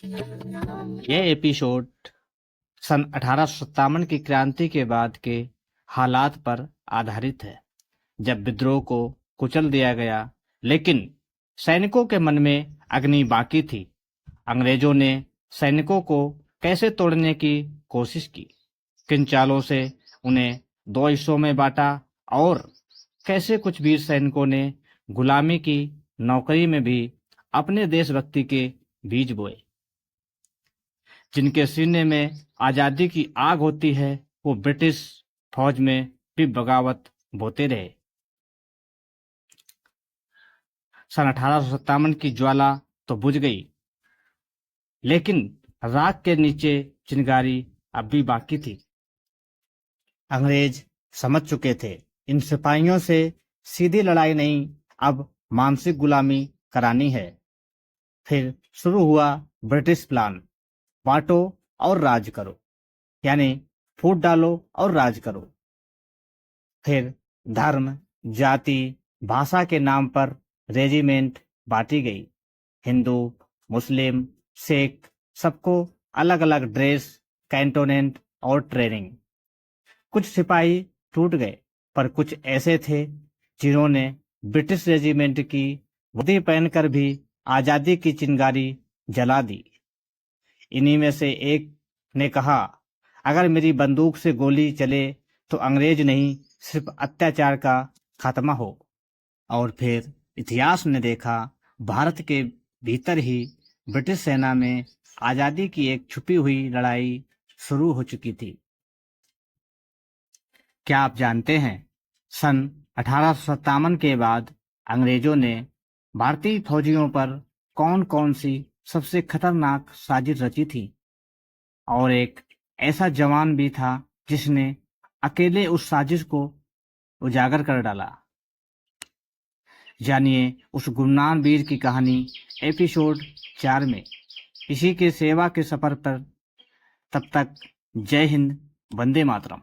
यह एपिसोड सन 1857 की क्रांति के बाद के हालात पर आधारित है, जब विद्रोह को कुचल दिया गया, लेकिन सैनिकों के मन में अग्नि बाकी थी। अंग्रेजों ने सैनिकों को कैसे तोड़ने की कोशिश की, किन चालों से उन्हें दो हिस्सों में बांटा और कैसे कुछ वीर सैनिकों ने गुलामी की नौकरी में भी अपने देशभक्ति के बीज बोए। जिनके सीने में आजादी की आग होती है, वो ब्रिटिश फौज में भी बगावत बोते रहे। सन 1857 की ज्वाला तो बुझ गई, लेकिन राख के नीचे चिंगारी अब भी बाकी थी। अंग्रेज समझ चुके थे, इन सिपाहियों से सीधी लड़ाई नहीं, अब मानसिक गुलामी करानी है। फिर शुरू हुआ ब्रिटिश प्लान, बांटो और राज करो, यानी फूट डालो और राज करो। फिर धर्म, जाति, भाषा के नाम पर रेजिमेंट बांटी गई। हिंदू, मुस्लिम, सिख, सबको अलग अलग ड्रेस, कैंटोनेंट और ट्रेनिंग। कुछ सिपाही टूट गए, पर कुछ ऐसे थे जिन्होंने ब्रिटिश रेजिमेंट की वर्दी पहनकर भी आजादी की चिंगारी जला दी। इन्हीं में से एक ने कहा, अगर मेरी बंदूक से गोली चले तो अंग्रेज नहीं, सिर्फ अत्याचार का खात्मा हो। और फिर इतिहास ने देखा, भारत के भीतर ही ब्रिटिश सेना में आजादी की एक छुपी हुई लड़ाई शुरू हो चुकी थी। क्या आप जानते हैं, सन 1857 के बाद अंग्रेजों ने भारतीय फौजियों पर कौन कौन सी सबसे खतरनाक साजिश रची थी? और एक ऐसा जवान भी था जिसने अकेले उस साजिश को उजागर कर डाला। जानिए उस गुमनाम वीर की कहानी एपिसोड 4 में। इसी के सेवा के सफर पर। तब तक जय हिंद, वंदे मातरम।